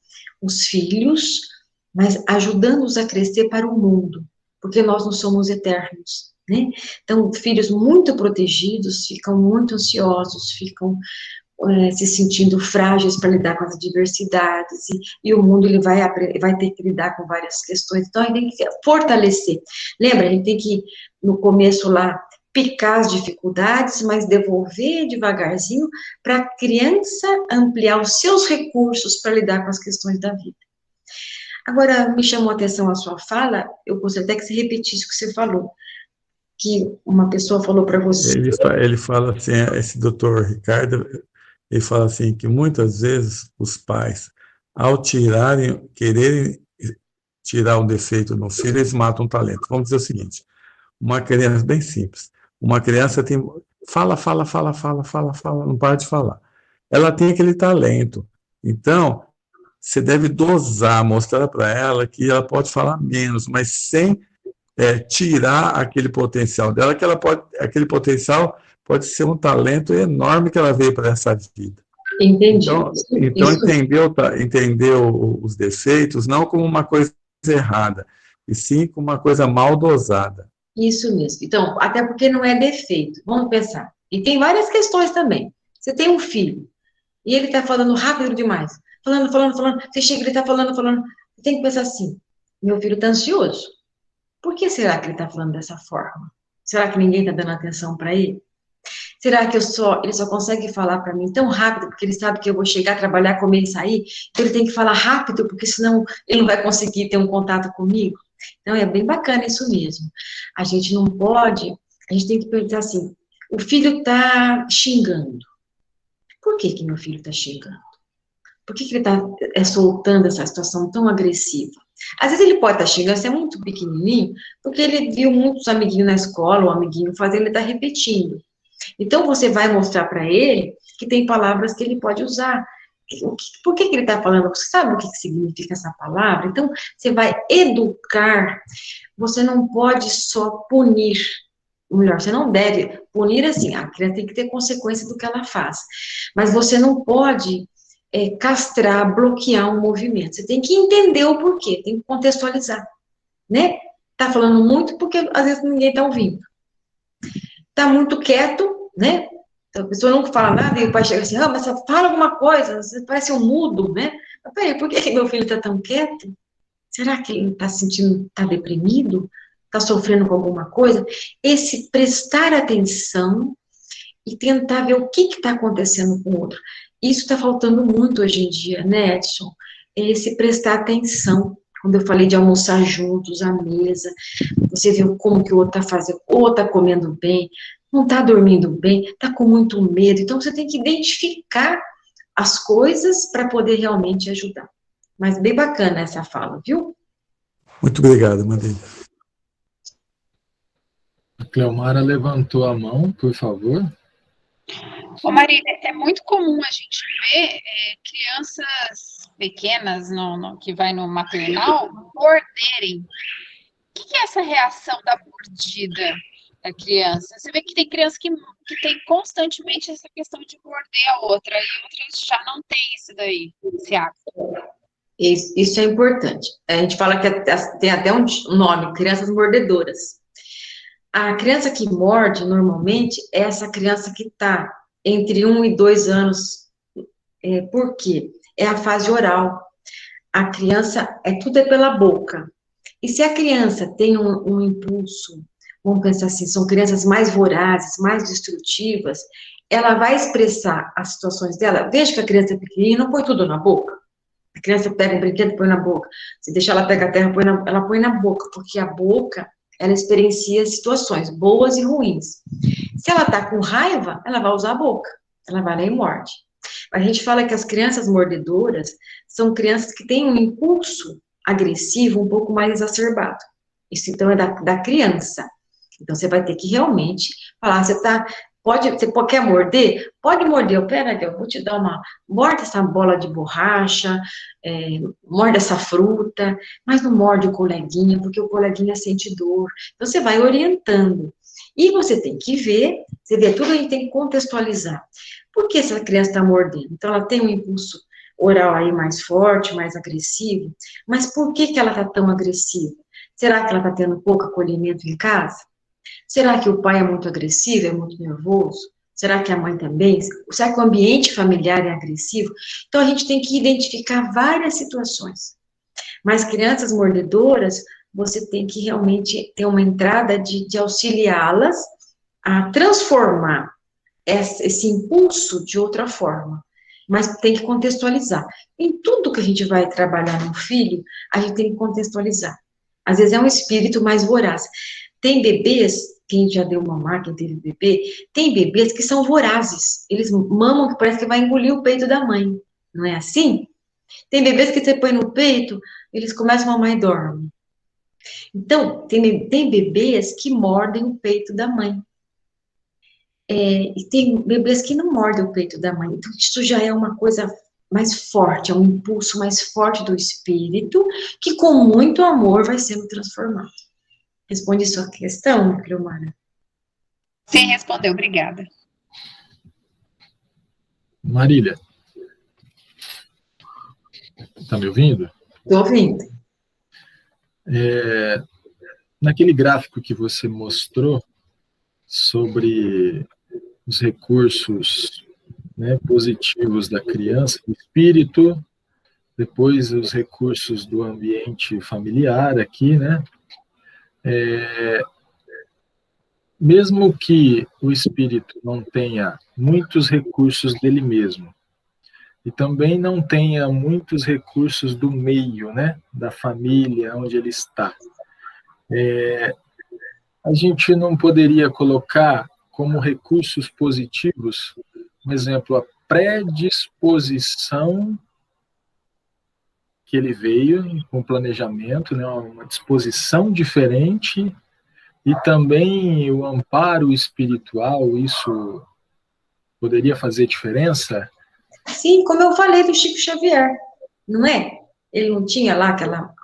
os filhos, mas ajudando-os a crescer para o mundo, porque nós não somos eternos, né? Então, filhos muito protegidos ficam muito ansiosos, ficam se sentindo frágeis para lidar com as adversidades, e o mundo ele vai ter que lidar com várias questões, então a gente tem que fortalecer. Lembra, a gente tem que, no começo lá, picar as dificuldades, mas devolver devagarzinho para a criança ampliar os seus recursos para lidar com as questões da vida. Agora, me chamou a atenção a sua fala, eu gostaria até que você repetisse o que você falou, que uma pessoa falou para você. Ele fala assim, esse doutor Ricardo, ele fala assim, que muitas vezes os pais, ao quererem tirar um defeito no filho, eles matam um talento. Vamos dizer o seguinte, uma criança, bem simples, uma criança fala, não para de falar. Ela tem aquele talento. Então, você deve dosar, mostrar para ela que ela pode falar menos, mas sem tirar aquele potencial dela, que aquele potencial pode ser um talento enorme que ela veio para essa vida. Entendi. Então entendeu os defeitos, não como uma coisa errada, e sim como uma coisa mal dosada. Isso mesmo. Então, até porque não é defeito. Vamos pensar. E tem várias questões também. Você tem um filho, e ele está falando rápido demais. Falando. Você chega, ele está falando. Você tem que pensar assim, meu filho está ansioso. Por que será que ele está falando dessa forma? Será que ninguém está dando atenção para ele? Será que ele só consegue falar para mim tão rápido, porque ele sabe que eu vou chegar, trabalhar, comer e sair? Então ele tem que falar rápido, porque senão ele não vai conseguir ter um contato comigo? Então, é bem bacana isso mesmo. A gente não pode, a gente tem que pensar assim, o filho está xingando. Por que que meu filho está xingando? Por que que ele está soltando essa situação tão agressiva? Às vezes ele pode estar xingando, você é muito pequenininho, porque ele viu muitos amiguinhos na escola, o amiguinho fazendo, ele está repetindo. Então, você vai mostrar para ele que tem palavras que ele pode usar. Por que que ele está falando? Você sabe o que significa essa palavra? Então, você vai educar. Você não pode só punir. Ou melhor, você não deve punir assim. A criança tem que ter consequência do que ela faz. Mas você não pode castrar, bloquear um movimento. Você tem que entender o porquê, tem que contextualizar. Né? Tá falando muito porque às vezes ninguém está ouvindo. Tá muito quieto, né? A pessoa não fala nada e o pai chega assim, mas você fala alguma coisa, você parece um mudo, né? Mas peraí, por que meu filho está tão quieto? Será que ele está sentindo, está deprimido? Está sofrendo com alguma coisa? Esse prestar atenção e tentar ver o que está acontecendo com o outro. Isso está faltando muito hoje em dia, né, Edson? Esse prestar atenção. Quando eu falei de almoçar juntos à mesa, você vê como que o outro está fazendo, ou está comendo bem, não está dormindo bem, está com muito medo. Então, você tem que identificar as coisas para poder realmente ajudar. Mas bem bacana essa fala, viu? Muito obrigado, Marília. A Cleomara levantou a mão, por favor. Ô Marília, é muito comum a gente ver crianças pequenas que vai no maternal morderem. O que é essa reação da mordida da criança? Você vê que tem criança que tem constantemente essa questão de morder a outra, e outras já não tem isso daí, esse hábito. Isso é importante. A gente fala que tem até um nome, crianças mordedoras. A criança que morde, normalmente, é essa criança que está entre 1 e 2 anos. Por quê? É a fase oral. A criança, tudo é pela boca. E se a criança tem um impulso, vamos pensar assim, são crianças mais vorazes, mais destrutivas, ela vai expressar as situações dela. Veja que a criança é pequenininha, não põe tudo na boca. A criança pega um brinquedo e põe na boca. Se deixar ela pegar a terra, ela põe na boca, porque a boca, ela experiencia situações boas e ruins. Se ela está com raiva, ela vai usar a boca. Ela vai lá e morde. A gente fala que as crianças mordedoras são crianças que têm um impulso agressivo um pouco mais exacerbado. Isso, então, é da criança. Então, você vai ter que realmente falar, você quer morder? Pode morder, pera, eu vou te dar morde essa bola de borracha, morde essa fruta, mas não morde o coleguinha, porque o coleguinha sente dor. Então, você vai orientando. E você tem que ver, você vê tudo aí, tem que contextualizar. Por que essa criança está mordendo? Então, ela tem um impulso oral aí mais forte, mais agressivo, mas por que ela está tão agressiva? Será que ela está tendo pouco acolhimento em casa? Será que o pai é muito agressivo, é muito nervoso? Será que a mãe também? Será que o ambiente familiar é agressivo? Então, a gente tem que identificar várias situações. Mas crianças mordedoras, você tem que realmente ter uma entrada de auxiliá-las a transformar esse impulso de outra forma. Mas tem que contextualizar. Em tudo que a gente vai trabalhar no filho, a gente tem que contextualizar. Às vezes é um espírito mais voraz. Tem bebês, quem já deu mamar, quem teve bebê, tem bebês que são vorazes. Eles mamam que parece que vai engolir o peito da mãe. Não é assim? Tem bebês que você põe no peito, eles começam a mamar e dormem. Então, tem bebês que mordem o peito da mãe. E tem bebês que não mordem o peito da mãe. Então, isso já é uma coisa mais forte, é um impulso mais forte do espírito, que com muito amor vai sendo transformado. Responde sua questão, Cleomara? Sim, respondeu, obrigada. Marília, está me ouvindo? Estou ouvindo. Naquele gráfico que você mostrou sobre os recursos, né, positivos da criança, do espírito, depois os recursos do ambiente familiar aqui, né? Mesmo que o espírito não tenha muitos recursos dele mesmo, e também não tenha muitos recursos do meio, né, da família onde ele está, A gente não poderia colocar como recursos positivos, por exemplo, a predisposição que ele veio com planejamento, né, uma disposição diferente, e também o amparo espiritual, isso poderia fazer diferença? Sim, como eu falei do Chico Xavier, não é? Ele não tinha lá aquela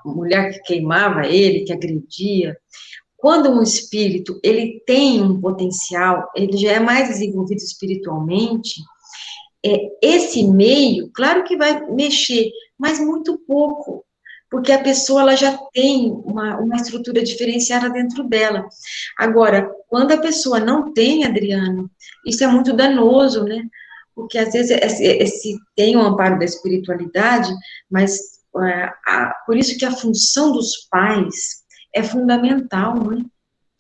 mulher que queimava ele, que agredia. Quando um espírito, ele tem um potencial, ele já é mais desenvolvido espiritualmente, esse meio, claro que vai mexer, mas muito pouco, porque a pessoa ela já tem uma estrutura diferenciada dentro dela. Agora, quando a pessoa não tem, Adriano, isso é muito danoso, né? Porque às vezes tem o amparo da espiritualidade, mas por isso que a função dos pais é fundamental, né?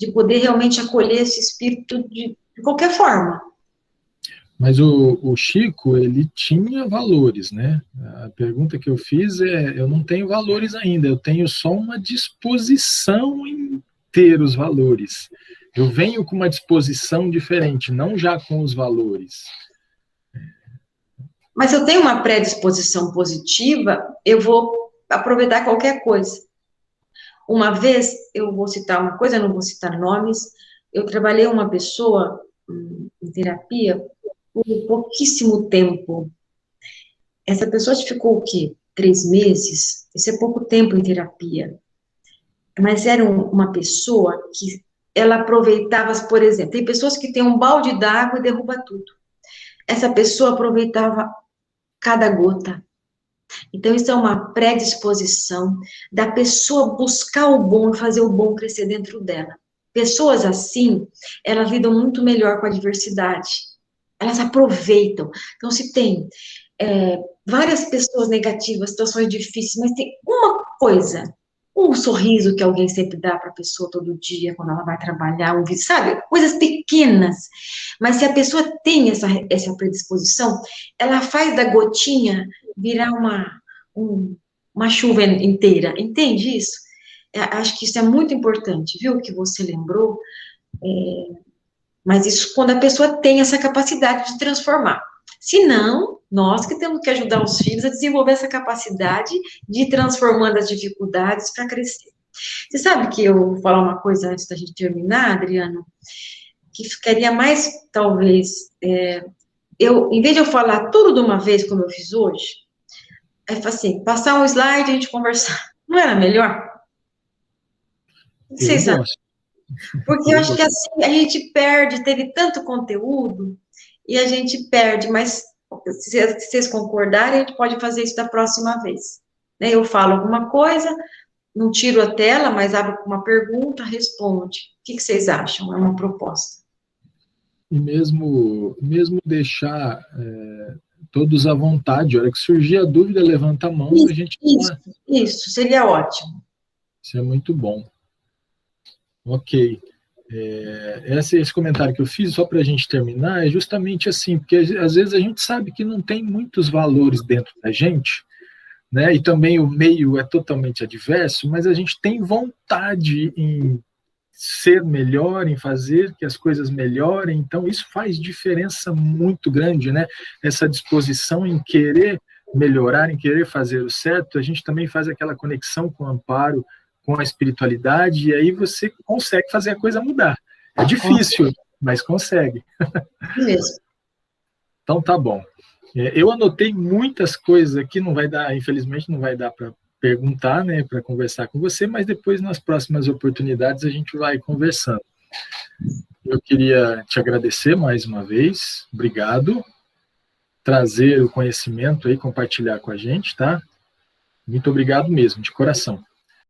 De poder realmente acolher esse espírito de qualquer forma. Mas o Chico, ele tinha valores, né? A pergunta que eu fiz eu não tenho valores ainda, eu tenho só uma disposição em ter os valores. Eu venho com uma disposição diferente, não já com os valores. Mas eu tenho uma predisposição positiva, eu vou aproveitar qualquer coisa. Uma vez, eu vou citar uma coisa, eu não vou citar nomes, eu trabalhei uma pessoa em terapia por pouquíssimo tempo. Essa pessoa ficou o quê? 3 meses? Isso é pouco tempo em terapia. Mas era uma pessoa que ela aproveitava, por exemplo, tem pessoas que têm um balde d'água e derruba tudo. Essa pessoa aproveitava cada gota. Então, isso é uma predisposição da pessoa buscar o bom e fazer o bom crescer dentro dela. Pessoas assim, elas lidam muito melhor com a adversidade. Elas aproveitam. Então, se tem várias pessoas negativas, situações difíceis, mas tem uma coisa, um sorriso que alguém sempre dá para a pessoa todo dia, quando ela vai trabalhar, sabe? Coisas pequenas. Mas se a pessoa tem essa predisposição, ela faz da gotinha virar uma chuva inteira. Entende isso? Acho que isso é muito importante, viu? Que você lembrou. Mas isso quando a pessoa tem essa capacidade de transformar. Se não, nós que temos que ajudar os filhos a desenvolver essa capacidade de ir transformando as dificuldades para crescer. Você sabe que eu vou falar uma coisa antes da gente terminar, Adriano, que ficaria mais, talvez, em vez de eu falar tudo de uma vez, como eu fiz hoje, assim, passar um slide e a gente conversar. Não era melhor? Não sei se porque eu acho que assim a gente perde, teve tanto conteúdo, e a gente perde, mas se vocês concordarem, a gente pode fazer isso da próxima vez. Né? Eu falo alguma coisa, não tiro a tela, mas abro com uma pergunta, responde. O que vocês acham? É uma proposta. E mesmo deixar todos à vontade, a hora que surgir a dúvida, levanta a mão, a gente... Isso, seria ótimo. Isso é muito bom. Ok. Esse comentário que eu fiz, só para a gente terminar, é justamente assim, porque às vezes a gente sabe que não tem muitos valores dentro da gente, né? E também o meio é totalmente adverso, mas a gente tem vontade em ser melhor, em fazer que as coisas melhorem, então isso faz diferença muito grande, né? Essa disposição em querer melhorar, em querer fazer o certo, a gente também faz aquela conexão com o amparo, com a espiritualidade, e aí você consegue fazer a coisa mudar. É difícil, mas consegue. Mesmo. Então tá bom. Eu anotei muitas coisas aqui, não vai dar, infelizmente não vai dar para perguntar, né, para conversar com você, mas depois nas próximas oportunidades a gente vai conversando. Eu queria te agradecer mais uma vez, obrigado, trazer o conhecimento aí, compartilhar com a gente, tá? Muito obrigado mesmo, de coração.